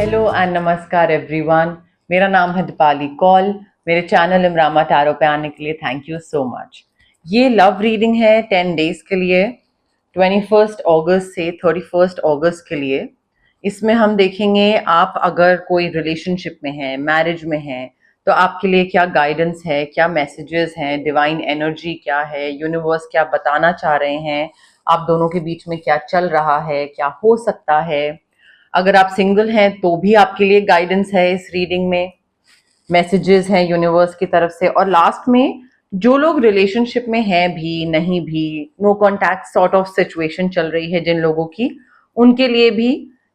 Hello and नमस्कार everyone. मेरा नाम है दीपाली कौल। मेरे चैनल इमरामा टैरो पे आने के लिए थैंक यू सो मच। ये लव रीडिंग है 10 डेज के लिए, 21 अगस्त से 31 अगस्त के लिए। इसमें हम देखेंगे आप अगर कोई रिलेशनशिप में हैं, मैरिज में हैं, तो आपके लिए क्या गाइडेंस है, क्या मैसेजेस हैं, डिवाइन एनर्जी क्या है, यूनिवर्स क्या बताना चाह रहे हैं, आप दोनों के बीच में क्या चल रहा है, क्या हो सकता है। अगर आप सिंगल हैं तो भी आपके लिए गाइडेंस है इस रीडिंग में, मैसेजेस हैं यूनिवर्स की तरफ से। और लास्ट में जो लोग रिलेशनशिप में हैं भी नहीं भी, no contact sort of situation चल रही है जिन लोगों की, उनके लिए भी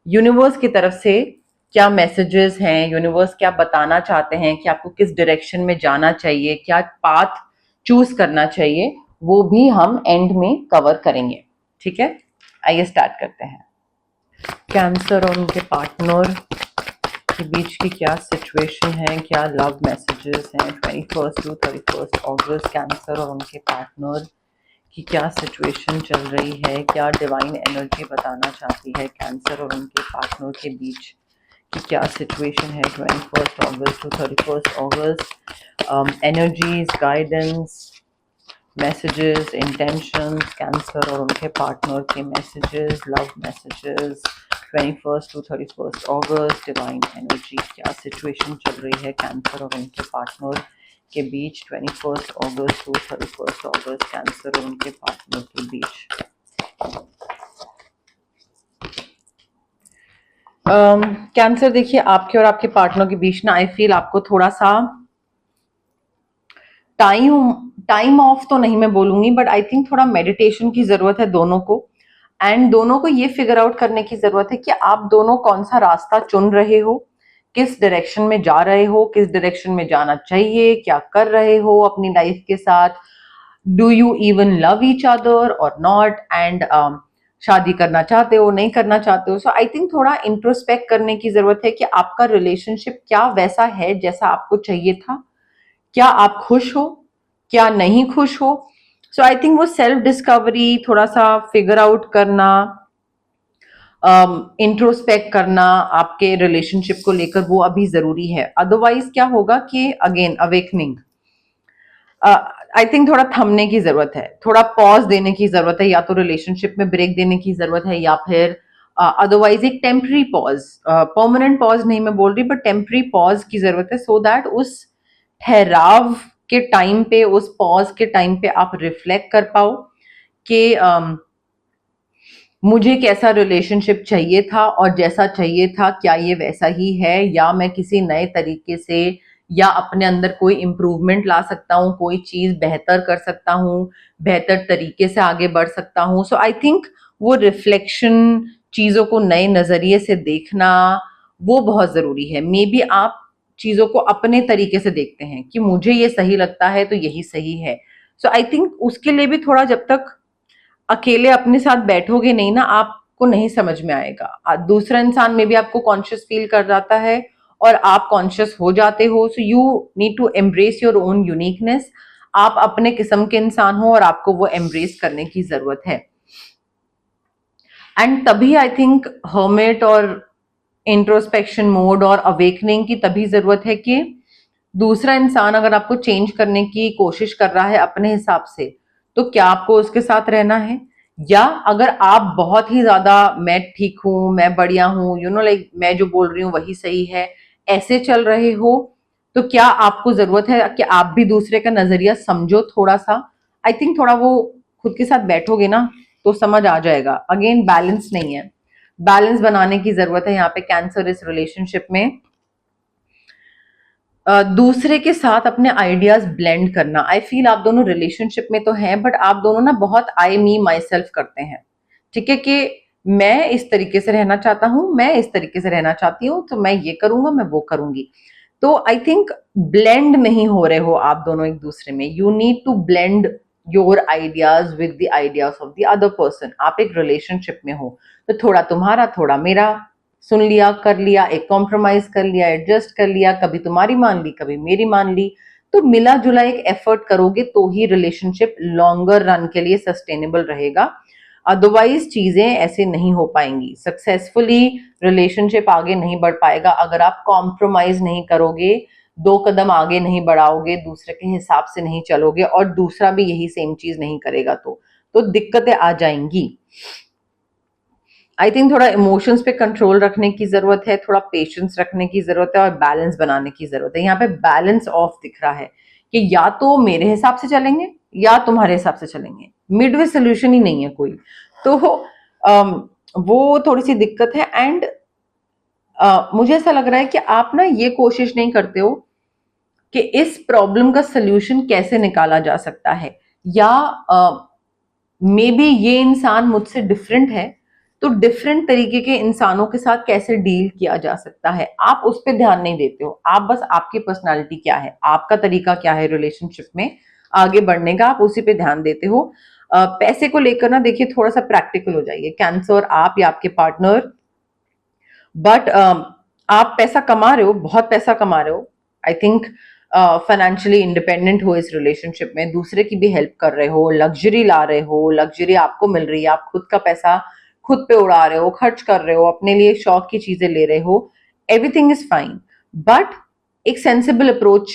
यूनिवर्स की तरफ से क्या मैसेजेस हैं, यूनिवर्स क्या बताना चाहते हैं कि आपको किस डायरेक्शन में जाना चाहिए, क्या पाथ चूज करना चाहिए, वो भी हम एंड में कवर करेंगे। ठीक है, आइए स्टार्ट करते हैं। कैंसर और उनके पार्टनर के बीच की क्या सिचुएशन है, क्या लव मैसेजेस हैं 21 टू 31 अगस्त। कैंसर और उनके पार्टनर की क्या सिचुएशन चल रही है, क्या डिवाइन एनर्जी बताना चाहती है। कैंसर और उनके पार्टनर के बीच की क्या सिचुएशन है 21 अगस्त टू 31 अगस्त। Energies, guidance, messages, intentions, Cancer और उनके पार्टनर के मैसेजेस, लव मैसेजेस 21 टू 31 अगस्त। डिवाइन एनर्जी, क्या सिचुएशन चल रही है कैंसर और उनके पार्टनर के बीच 21 अगस्त टू 31 अगस्त। कैंसर और उनके पार्टनर के बीच कैंसर देखिए, आपके और आपके पार्टनर के बीच ना आई फील आपको थोड़ा सा टाइम ऑफ तो नहीं मैं बोलूंगी, बट आई थिंक थोड़ा मेडिटेशन की जरूरत है दोनों को। एंड दोनों को ये फिगर आउट करने की जरूरत है कि आप दोनों कौन सा रास्ता चुन रहे हो, किस डायरेक्शन में जा रहे हो, किस डायरेक्शन में जाना चाहिए, क्या कर रहे हो अपनी लाइफ के साथ। Do you even love each other और नॉट, एंड शादी करना चाहते हो, नहीं करना चाहते हो। सो आई थिंक थोड़ा इंट्रोस्पेक्ट करने की जरूरत है कि आपका रिलेशनशिप क्या वैसा है जैसा आपको चाहिए था, क्या आप खुश हो, क्या नहीं खुश हो। सो आई थिंक वो सेल्फ डिस्कवरी, थोड़ा सा फिगर आउट करना, इंट्रोस्पेक्ट करना आपके रिलेशनशिप को लेकर, वो अभी जरूरी है। अदरवाइज क्या होगा कि अगेन अवेकनिंग, आई थिंक थोड़ा थमने की जरूरत है, थोड़ा पॉज देने की जरूरत है, या तो रिलेशनशिप में ब्रेक देने की जरूरत है, या फिर अदरवाइज एक टेम्पररी पॉज, परमानेंट पॉज नहीं मैं बोल रही, बट टेम्पररी पॉज की जरूरत है, सो दैट उस ठहराव के टाइम पे, उस पॉज के टाइम पे आप रिफ्लेक्ट कर पाओ कि मुझे कैसा रिलेशनशिप चाहिए था, और जैसा चाहिए था क्या ये वैसा ही है, या मैं किसी नए तरीके से या अपने अंदर कोई इम्प्रूवमेंट ला सकता हूँ, कोई चीज बेहतर कर सकता हूँ, बेहतर तरीके से आगे बढ़ सकता हूँ। सो आई थिंक वो रिफ्लेक्शन, चीजों को नए नजरिए से देखना, वो बहुत जरूरी है। मे बी आप चीजों को अपने तरीके से देखते हैं कि मुझे ये सही लगता है तो यही सही है। सो आई थिंक उसके लिए भी थोड़ा, जब तक अकेले अपने साथ बैठोगे नहीं ना, आपको नहीं समझ में आएगा। दूसरा इंसान में भी आपको कॉन्शियस फील कर जाता है और आप कॉन्शियस हो जाते हो। So you need to embrace your own uniqueness. आप अपने किस्म के इंसान हो और आपको वो एम्ब्रेस करने की जरूरत है। एंड तभी आई थिंक हर्मिट और इंट्रोस्पेक्शन मोड और अवेकनिंग की तभी जरूरत है कि दूसरा इंसान अगर आपको चेंज करने की कोशिश कर रहा है अपने हिसाब से, तो क्या आपको उसके साथ रहना है, या अगर आप बहुत ही ज्यादा मैं ठीक हूं, मैं बढ़िया हूं, यू नो लाइक मैं जो बोल रही हूँ वही सही है, ऐसे चल रहे हो, तो क्या आपको जरूरत है कि आप भी दूसरे का नजरिया समझो थोड़ा सा। आई थिंक थोड़ा वो खुद के साथ बैठोगे ना तो समझ आ जाएगा। अगेन बैलेंस नहीं है, बैलेंस बनाने की जरूरत है यहाँ पे कैंसर इस रिलेशनशिप में। दूसरे के साथ अपने आइडियाज ब्लेंड करना। आई फील आप दोनों रिलेशनशिप में तो हैं, बट आप दोनों ना बहुत आई मी माई सेल्फ करते हैं। ठीक है, कि मैं इस तरीके से रहना चाहता हूं, मैं इस तरीके से रहना चाहती हूँ, तो मैं ये करूंगा, मैं वो करूंगी। तो आई थिंक ब्लेंड नहीं हो रहे हो आप दोनों एक दूसरे में। You need to blend your ideas with the ideas of the other person. आप एक रिलेशनशिप में हो तो थोड़ा तुम्हारा थोड़ा मेरा, सुन लिया, कर लिया, एक कॉम्प्रोमाइज कर लिया, एडजस्ट कर लिया, कभी तुम्हारी मान ली, कभी मेरी मान ली, तो मिला जुला एक एफर्ट करोगे तो ही रिलेशनशिप लॉन्गर रन के लिए सस्टेनेबल रहेगा। अदरवाइज चीजें ऐसे नहीं हो पाएंगी, सक्सेसफुली रिलेशनशिप आगे नहीं बढ़ पाएगा अगर आप कॉम्प्रोमाइज नहीं करोगे, 2 कदम आगे नहीं बढ़ाओगे, दूसरे के हिसाब से नहीं चलोगे और दूसरा भी यही सेम चीज नहीं करेगा तो दिक्कतें आ जाएंगी। आई थिंक थोड़ा इमोशंस पे कंट्रोल रखने की जरूरत है, थोड़ा पेशेंस रखने की जरूरत है और बैलेंस बनाने की जरूरत है। यहाँ पे बैलेंस ऑफ दिख रहा है कि या तो मेरे हिसाब से चलेंगे या तुम्हारे हिसाब से चलेंगे, मिडवे सोल्यूशन ही नहीं है कोई। तो वो थोड़ी सी दिक्कत है। एंड मुझे ऐसा लग रहा है कि आप ना ये कोशिश नहीं करते हो कि इस प्रॉब्लम का सोल्यूशन कैसे निकाला जा सकता है, या मे बी ये इंसान मुझसे डिफरेंट है तो डिफरेंट तरीके के इंसानों के साथ कैसे डील किया जा सकता है, आप उस पर ध्यान नहीं देते हो। आप बस आपकी पर्सनालिटी क्या है, आपका तरीका क्या है रिलेशनशिप में आगे बढ़ने का, आप उसी पे ध्यान देते हो। पैसे को लेकर ना देखिए थोड़ा सा प्रैक्टिकल हो जाइए, कैंसर आप या आपके पार्टनर। बट आप पैसा कमा रहे हो, बहुत पैसा कमा रहे हो, आई थिंक फाइनेंशियली इंडिपेंडेंट हो इस रिलेशनशिप में, दूसरे की भी हेल्प कर रहे हो, लग्जरी ला रहे हो, लग्जरी आपको मिल रही है, आप खुद का पैसा खुद पे उड़ा रहे हो, खर्च कर रहे हो, अपने लिए शौक की चीजें ले रहे हो, एवरीथिंग इज फाइन। बट एक सेंसिबल अप्रोच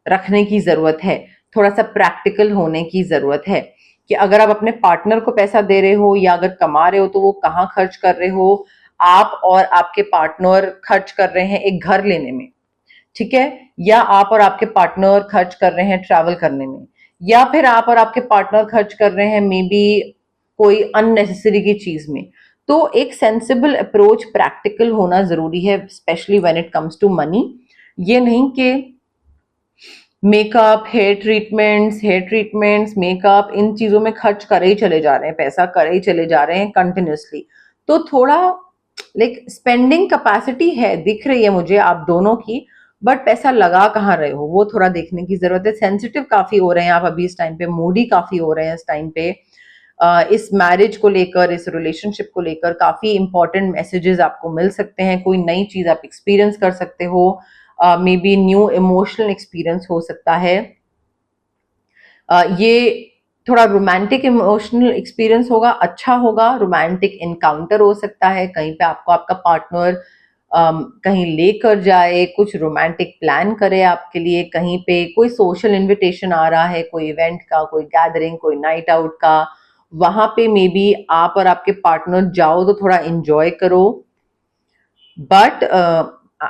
रखने की जरूरत है, थोड़ा सा प्रैक्टिकल होने की जरूरत है कि अगर आप अपने पार्टनर को पैसा दे रहे हो या अगर कमा रहे हो तो वो कहाँ खर्च कर रहे हो। आप और आपके पार्टनर खर्च कर रहे हैं एक घर लेने में, ठीक है, या आप और आपके पार्टनर खर्च कर रहे हैं ट्रैवल करने में, या फिर आप और आपके पार्टनर खर्च कर रहे हैं मे बी कोई अननेसेसरी की चीज में। तो एक सेंसिबल अप्रोच, प्रैक्टिकल होना जरूरी है, specially when it comes to money. ये नहीं कि मेकअप, हेयर ट्रीटमेंट्स, मेकअप, इन चीजों में खर्च करे ही चले जा रहे हैं, पैसा करे ही चले जा रहे हैं कंटिन्यूसली। तो थोड़ा लाइक स्पेंडिंग कैपेसिटी है, दिख रही है मुझे आप दोनों की, बट पैसा लगा कहाँ रहे हो वो थोड़ा देखने की जरूरत है। सेंसिटिव काफी हो रहे हैं आप अभी इस टाइम पे, मूडी काफी हो रहे हैं इस टाइम पे। इस मैरिज को लेकर, इस रिलेशनशिप को लेकर काफी इंपॉर्टेंट मैसेजेस आपको मिल सकते हैं, कोई नई चीज आप एक्सपीरियंस कर सकते हो, may be new emotional experience हो सकता है। ये थोड़ा रोमांटिक इमोशनल एक्सपीरियंस होगा, अच्छा होगा, रोमांटिक इनकाउंटर हो सकता है, कहीं पे आपको आपका पार्टनर कहीं लेकर जाए, कुछ रोमांटिक प्लान करे आपके लिए, कहीं पे कोई सोशल इनविटेशन आ रहा है, कोई इवेंट का, कोई गैदरिंग, कोई नाइट आउट का, वहां पे मे बी आप और आपके पार्टनर जाओ तो थोड़ा इंजॉय करो। बट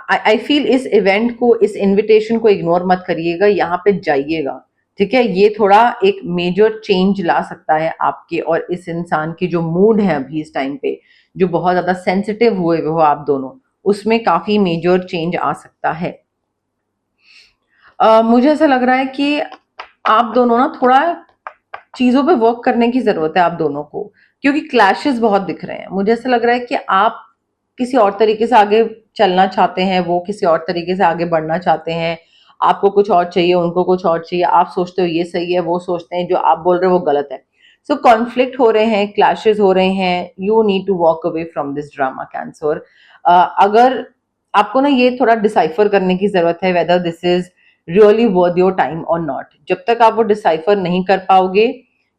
आई फील इस इवेंट को, इस इनविटेशन को इग्नोर मत करिएगा, यहाँ पे जाइएगा, ठीक है। ये थोड़ा एक मेजर चेंज ला सकता है आपके और इस इंसान की जो मूड है अभी इस टाइम पे, जो बहुत ज्यादा सेंसिटिव हुए हो आप दोनों, उसमें काफी मेजर चेंज आ सकता है। मुझे ऐसा लग रहा है कि आप दोनों ना थोड़ा चीजों पे वर्क करने की जरूरत है आप दोनों को, क्योंकि क्लैशेस बहुत दिख रहे हैं। मुझे ऐसा लग रहा है कि आप किसी और तरीके से आगे चलना चाहते हैं, वो किसी और तरीके से आगे बढ़ना चाहते हैं, आपको कुछ और चाहिए, उनको कुछ और चाहिए, आप सोचते हो ये सही है, वो सोचते हैं जो आप बोल रहे हो वो गलत है। सो कॉन्फ्लिक्ट हो रहे हैं, क्लैशेस हो रहे हैं, you need to walk away from this drama cancer. अगर आपको ना ये थोड़ा डिसाइफर करने की जरूरत है whether this is really worth your time और नॉट। जब तक आप वो डिसाइफर नहीं कर पाओगे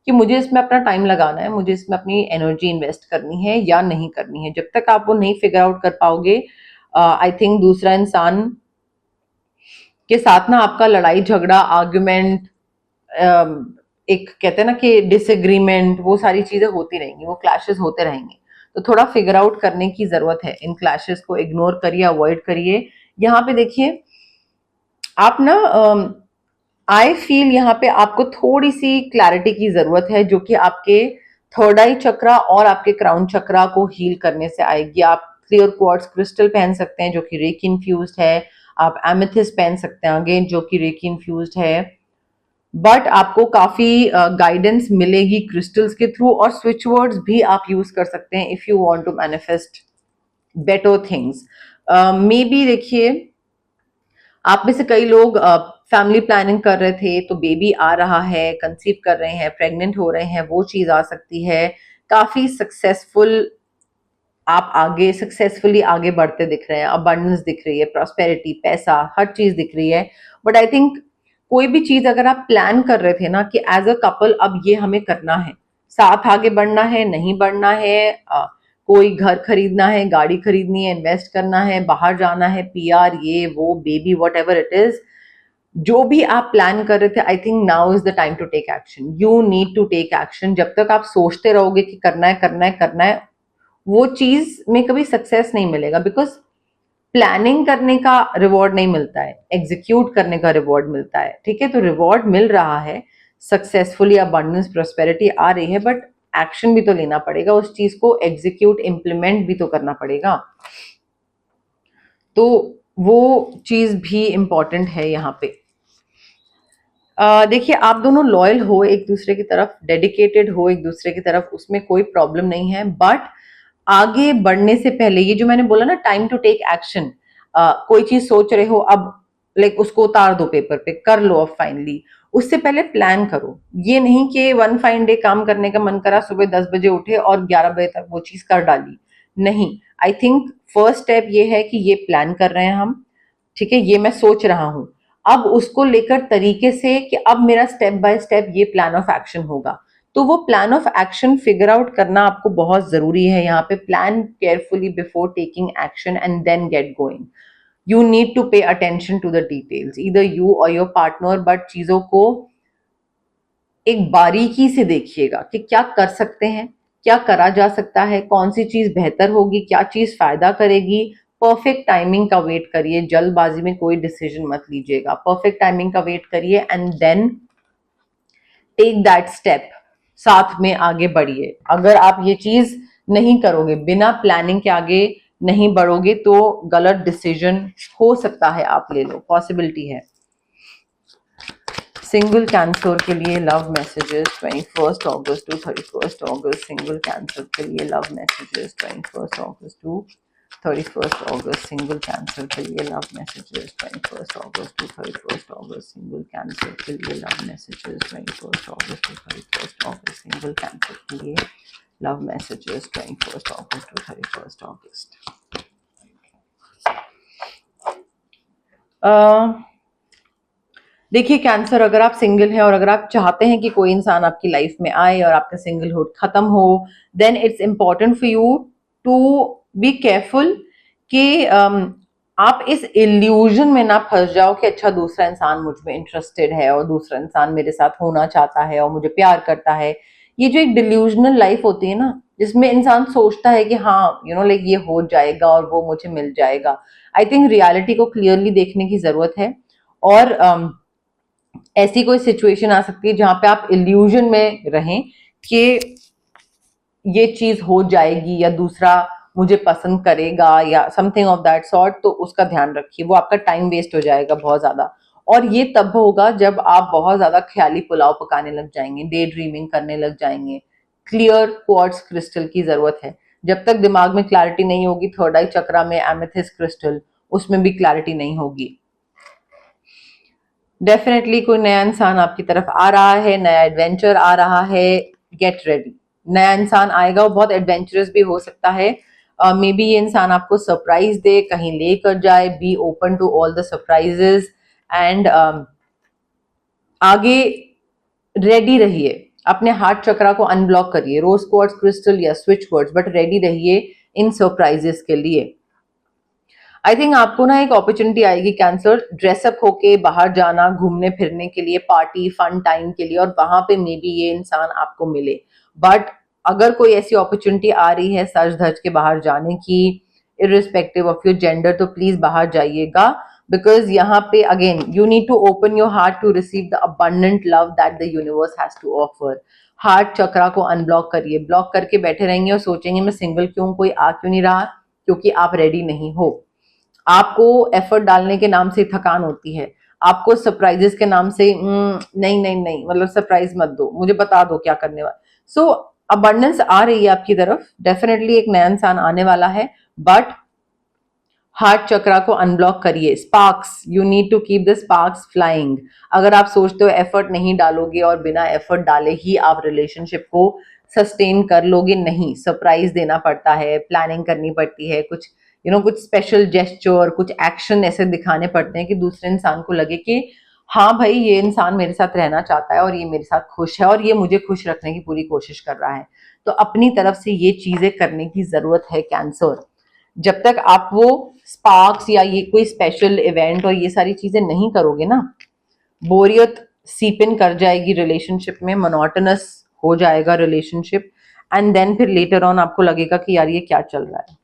कि मुझे इसमें अपना टाइम लगाना है, मुझे इसमें अपनी एनर्जी इन्वेस्ट करनी है या नहीं करनी है, जब तक आप वो नहीं फिगर आउट कर पाओगे, आई थिंक दूसरा इंसान के साथ ना आपका लड़ाई झगड़ा, आर्ग्यूमेंट, एक कहते हैं ना कि डिसएग्रीमेंट, वो सारी चीजें होती रहेंगी, वो क्लैशेस होते रहेंगे। तो थोड़ा फिगर आउट करने की जरूरत है, इन क्लैशेस को इग्नोर करिए, अवॉइड करिए। यहाँ पे देखिए आप ना आई फील यहाँ पे आपको थोड़ी सी क्लैरिटी की जरूरत है, जो कि आपके थर्ड आई चक्रा और आपके क्राउन चक्रा को हील करने से आएगी। आप क्लियर क्वार्ट्ज क्रिस्टल पहन सकते हैं जो कि रेकी इन्फ्यूज्ड है, आप एमेथिस्ट पहन सकते हैं अगेन जो कि रेकी इन्फ्यूज्ड है। बट आपको काफी गाइडेंस मिलेगी क्रिस्टल्स के थ्रू, और स्विच वर्ड्स भी आप यूज कर सकते हैं if you want to manifest better things. Maybe देखिए आप में से कई लोग फैमिली प्लानिंग कर रहे थे तो बेबी आ रहा है, कंसीव कर रहे हैं, प्रेग्नेंट हो रहे हैं, वो चीज आ सकती है। काफी सक्सेसफुल आप आगे सक्सेसफुली आगे बढ़ते दिख रहे हैं, अबंडेंस दिख रही है, प्रॉस्पेरिटी, पैसा, हर चीज दिख रही है। बट आई थिंक कोई भी चीज अगर आप प्लान कर रहे थे ना कि एज अ कपल अब ये हमें करना है, साथ आगे बढ़ना है, नहीं बढ़ना है, कोई घर खरीदना है, गाड़ी खरीदनी है, इन्वेस्ट करना है, बाहर जाना है, पीआर, ये वो, baby, whatever it is, जो भी आप प्लान कर रहे थे, I think now is the time to take action. You need to take action. जब तक आप सोचते रहोगे कि करना है करना है करना है, वो चीज में कभी सक्सेस नहीं मिलेगा. बिकॉज प्लानिंग करने का रिवॉर्ड नहीं मिलता है, एग्जीक्यूट करने का रिवॉर्ड मिलता है. ठीक है, तो रिवॉर्ड मिल रहा है, सक्सेसफुली अबंडेंस प्रोस्पेरिटी आ रही है, बट एक्शन भी तो लेना पड़ेगा, उस चीज को एग्जीक्यूट इम्प्लीमेंट भी तो करना पड़ेगा. तो वो चीज भी इंपॉर्टेंट है यहाँ पे. देखिए, आप दोनों लॉयल हो एक दूसरे की तरफ, डेडिकेटेड हो एक दूसरे की तरफ, उसमें कोई प्रॉब्लम नहीं है. बट आगे बढ़ने से पहले, ये जो मैंने बोला ना, टाइम टू टेक एक्शन, कोई चीज सोच रहे हो अब, लाइक उसको उतार दो पेपर पे, कर लो अब फाइनली. उससे पहले प्लान करो. ये नहीं कि वन फाइन डे काम करने का मन करा, सुबह 10 बजे उठे और 11 बजे तक वो चीज कर डाली. नहीं, आई थिंक फर्स्ट स्टेप ये है कि ये प्लान कर रहे हैं हम. ठीक है, ये मैं सोच रहा हूं, अब उसको लेकर तरीके से कि अब मेरा स्टेप बाय स्टेप ये प्लान ऑफ एक्शन होगा. तो वो plan of action figure out करना आपको बहुत जरूरी है. यहाँ पे plan carefully before taking action and then get going. You need to pay attention to the details, either you और योर पार्टनर, बट चीजों को एक बारीकी से देखिएगा कि क्या कर सकते हैं, क्या करा जा सकता है, कौन सी चीज बेहतर होगी, क्या चीज फायदा करेगी. परफेक्ट टाइमिंग का वेट करिए, जल्दबाजी में कोई डिसीजन मत लीजिएगा. परफेक्ट टाइमिंग का वेट करिए and then take that step. साथ में आगे बढ़िए. अगर आप ये चीज नहीं करोगे, बिना प्लानिंग के आगे नहीं बढ़ोगे, तो गलत डिसीजन हो सकता है आप ले लो, पॉसिबिलिटी है. सिंगल कैंसर के लिए लव मैसेजेस 21 अगस्त टू 31 अगस्त. सिंगल कैंसर के लिए लव मैसेजेस 21 अगस्त टू 31 अगस्त. सिंगल कैंसर के लिए लव मैसेजेस 21 अगस्त टू 31 अगस्त. सिंगल कैंसर के लिए लव मैसेजेस 21 अगस्त टू 31 अगस्त. सिंगल कैंसर के लिए लव मैसेजेस 21 अगस्त टू 31 अगस्त. देखिए कैंसर, अगर आप सिंगल हैं और अगर आप चाहते हैं कि कोई इंसान आपकी लाइफ में आए और आपका सिंगलहुड खत्म हो, then it's important for you to be careful कि आप इस इल्यूजन में ना फंस जाओ कि अच्छा दूसरा इंसान मुझ में इंटरेस्टेड है और दूसरा इंसान मेरे साथ होना चाहता है और मुझे प्यार करता है. ये जो एक डिल्यूजनल लाइफ होती है ना, जिसमें इंसान सोचता है कि हाँ लाइक ये हो जाएगा और वो मुझे मिल जाएगा. आई थिंक रियलिटी को क्लियरली देखने की जरूरत है. और ऐसी कोई सिचुएशन आ सकती है जहां पे आप इल्यूजन में रहें कि ये चीज हो जाएगी या दूसरा मुझे पसंद करेगा या समथिंग ऑफ दैट सॉर्ट. तो उसका ध्यान रखिए, वो आपका टाइम वेस्ट हो जाएगा बहुत ज्यादा. और ये तब होगा जब आप बहुत ज्यादा ख्याली पुलाव पकाने लग जाएंगे, डे ड्रीमिंग करने लग जाएंगे. क्लियर क्वार्ट्ज क्रिस्टल की जरूरत है. जब तक दिमाग में क्लैरिटी नहीं होगी, थर्ड आई चक्रा में एमेथिस्ट क्रिस्टल, उसमें भी क्लैरिटी नहीं होगी. डेफिनेटली कोई नया इंसान आपकी तरफ आ रहा है, नया एडवेंचर आ रहा है. Get ready. नया इंसान आएगा, वो बहुत एडवेंचरस भी हो सकता है. मे बी ये इंसान आपको सरप्राइज दे, कहीं लेकर जाए. Be open to all the surprises and आगे रेडी रहिए. अपने हार्ट चक्रा को अनब्लॉक करिए, रोज क्वार्ट्ज क्रिस्टल या स्विच वर्ड्स, बट रेडी रहिए इन सरप्राइजेस के लिए. आई थिंक आपको ना एक अपॉर्चुनिटी आएगी कैंसर, ड्रेसअप होके बाहर जाना, घूमने फिरने के लिए, पार्टी फन टाइम के लिए, और वहां पे मे बी ये इंसान आपको मिले. बट अगर कोई ऐसी अपॉर्चुनिटी आ रही है सज धज के बाहर जाने की, इररिस्पेक्टिव ऑफ योर जेंडर, तो प्लीज बाहर जाइएगा. बिकॉज यहाँ पे again you need to open your heart to receive the abundant love that the universe has to offer. Heart chakra को अनब्लॉक करिए. ब्लॉक करके बैठे रहेंगे और सोचेंगे मैं सिंगल क्यों, कोई आ क्यों नहीं रहा, क्योंकि आप रेडी नहीं हो. आपको एफर्ट डालने के नाम से थकान होती है. आपको सरप्राइजेस के नाम से नहीं नहीं नहीं, मतलब सरप्राइज मत दो, मुझे बता दो क्या करने वाला. सो अबंडेंस आ रही है आपकी तरफ, डेफिनेटली एक नया इंसान आने वाला है. बट हार्ट चक्रा को अनब्लॉक करिए. Sparks, you need to keep the sparks flying. अगर आप सोचते हो एफर्ट नहीं डालोगे और बिना एफर्ट डाले ही आप रिलेशनशिप को सस्टेन कर लोगे, नहीं. सरप्राइज देना पड़ता है, प्लानिंग करनी पड़ती है, कुछ कुछ स्पेशल जेस्चर, कुछ एक्शन ऐसे दिखाने पड़ते हैं कि दूसरे इंसान को लगे कि हाँ भाई, ये इंसान मेरे साथ रहना चाहता है और ये मेरे साथ खुश है और ये मुझे खुश रखने की पूरी कोशिश कर रहा है। तो अपनी तरफ से ये चीजें करने की जरूरत है कैंसर। जब तक आप वो स्पार्क्स या ये कोई स्पेशल इवेंट और ये सारी चीजें नहीं करोगे ना, बोरियत सीप इन कर जाएगी रिलेशनशिप में, मोनोटोनस हो जाएगा रिलेशनशिप, एंड देन फिर लेटर ऑन आपको लगेगा कि यार ये क्या चल रहा है।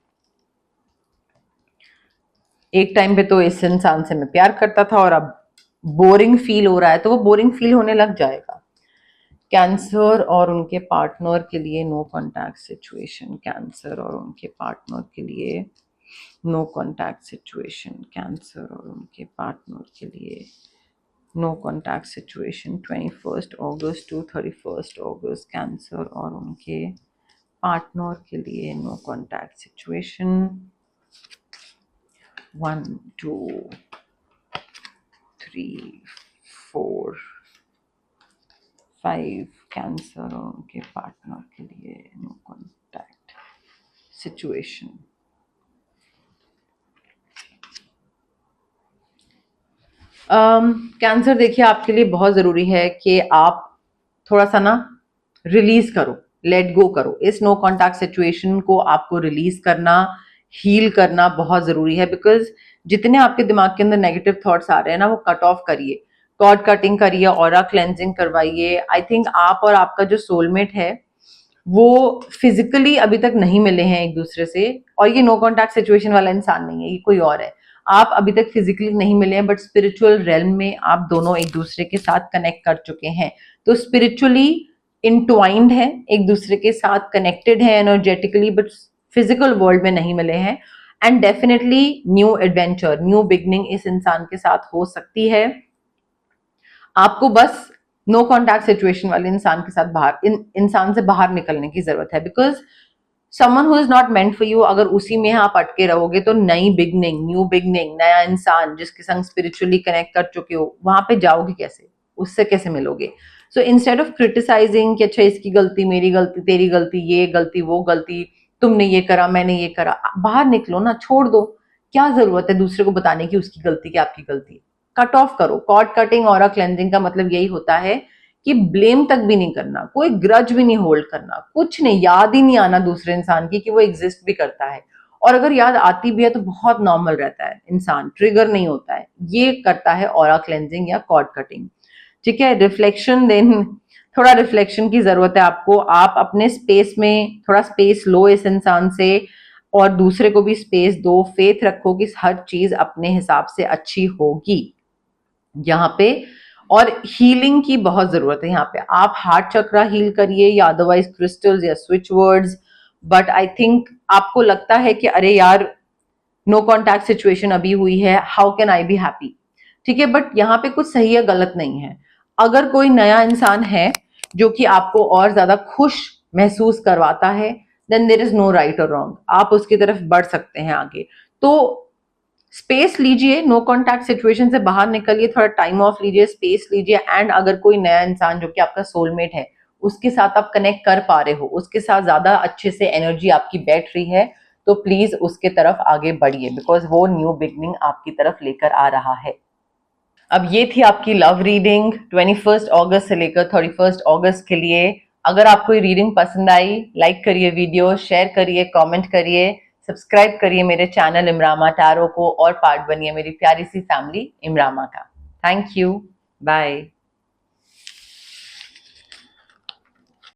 एक टाइम पे तो इस इंसान से मैं प्यार करता था और अब बोरिंग फील हो रहा है, तो वो बोरिंग फील होने लग जाएगा। कैंसर और उनके पार्टनर के लिए नो कॉन्टैक्ट सिचुएशन, कैंसर और उनके पार्टनर के लिए नो कॉन्टैक्ट सिचुएशन, कैंसर और उनके पार्टनर के लिए नो कॉन्टैक्ट सिचुएशन 21 अगस्त टू 31 अगस्त, कैंसर और उनके पार्टनर के लिए नो कॉन्टैक्ट सिचुएशन 1 2 3 4 5, कैंसर और उनके पार्टनर के लिए नो कॉन्टैक्ट सिचुएशन। कैंसर देखिए, आपके लिए बहुत जरूरी है कि आप थोड़ा सा ना रिलीज करो, लेट गो करो। इस नो कॉन्टैक्ट सिचुएशन को आपको रिलीज करना, हील करना बहुत जरूरी है। बिकॉज जितने आपके दिमाग के अंदर नेगेटिव थॉट्स आ रहे हैं ना, वो कट ऑफ करिए, कॉर्ड कटिंग करिए, ऑरा क्लेंजिंग करवाइए। आई थिंक आप और आपका जो सोलमेट है वो फिजिकली अभी तक नहीं मिले हैं एक दूसरे से, और ये नो कॉन्टैक्ट सिचुएशन वाला इंसान नहीं है, ये कोई और है। आप अभी तक फिजिकली नहीं मिले हैं, बट स्पिरिचुअल रेल्म में आप दोनों एक दूसरे के साथ कनेक्ट कर चुके हैं। तो स्पिरिचुअली इंट्वाइंड है, एक दूसरे के साथ कनेक्टेड है एनर्जेटिकली, बट फिजिकल वर्ल्ड में नहीं मिले हैं। And definitely new adventure, new beginning इस इंसान के साथ हो सकती है। आपको बस नो कॉन्टैक्ट सिचुएशन वाले इंसान के साथ इंसान से बाहर निकलने की जरूरत है। Because someone who is not meant for you, अगर उसी में आप अटके रहोगे तो नई बिगनिंग, न्यू बिगनिंग, नया इंसान जिसके संग स्पिरिचुअली कनेक्ट कर चुके हो, वहां पे जाओगे कैसे, उससे कैसे मिलोगे? सो इंस्टेड ऑफ क्रिटिसाइजिंग कि अच्छा इसकी गलती, मेरी गलती, तेरी गलती, ये गलती, वो गलती, तुमने ये करा, मैंने ये करा, बाहर निकलो ना, छोड़ दो। क्या जरूरत है दूसरे को बताने की उसकी गलती, की आपकी गलती? कट ऑफ करो। कॉर्ड कटिंग और क्लेंजिंग का मतलब यही होता है कि ब्लेम तक भी नहीं करना, कोई ग्रज भी नहीं होल्ड करना, कुछ नहीं, याद ही नहीं आना दूसरे इंसान की कि वो एग्जिस्ट भी करता है। और अगर याद आती भी है तो बहुत नॉर्मल रहता है, इंसान ट्रिगर नहीं होता है। ये करता है ऑरा क्लेंजिंग या कॉर्ड कटिंग। ठीक है, रिफ्लेक्शन देन, थोड़ा रिफ्लेक्शन की जरूरत है आपको। आप अपने स्पेस में थोड़ा स्पेस लो इस इंसान से, और दूसरे को भी स्पेस दो। फेथ रखो कि हर चीज अपने हिसाब से अच्छी होगी यहाँ पे। और हीलिंग की बहुत जरूरत है यहाँ पे। आप हार्ट चक्रा हील करिए या अदरवाइज क्रिस्टल्स या switch words. But I think आपको लगता है कि अरे यार नो कॉन्टैक्ट सिचुएशन अभी हुई है, how can I be happy? ठीक है, बट यहाँ पे कुछ सही या गलत नहीं है। अगर कोई नया इंसान है जो कि आपको और ज्यादा खुश महसूस करवाता है, then there is no right और रॉन्ग, आप उसकी तरफ बढ़ सकते हैं आगे। तो स्पेस लीजिए, नो कॉन्टैक्ट सिचुएशन से बाहर निकलिए, थोड़ा टाइम ऑफ लीजिए, स्पेस लीजिए। एंड अगर कोई नया इंसान जो कि आपका सोलमेट है, उसके साथ आप कनेक्ट कर पा रहे हो, उसके साथ ज्यादा अच्छे से एनर्जी आपकी बैठ रही है, तो प्लीज उसके तरफ आगे बढ़िए, बिकॉज वो न्यू बिगनिंग आपकी तरफ लेकर आ रहा है। अब ये थी आपकी लव रीडिंग 21 अगस्त से लेकर 31 अगस्त के लिए। अगर आपको ये रीडिंग पसंद आई, लाइक करिए वीडियो, शेयर करिए, कमेंट करिए, सब्सक्राइब करिए मेरे चैनल इमरामा टैरो को, और पार्ट बनिए मेरी प्यारी सी फैमिली इमरामा का। Thank you, bye.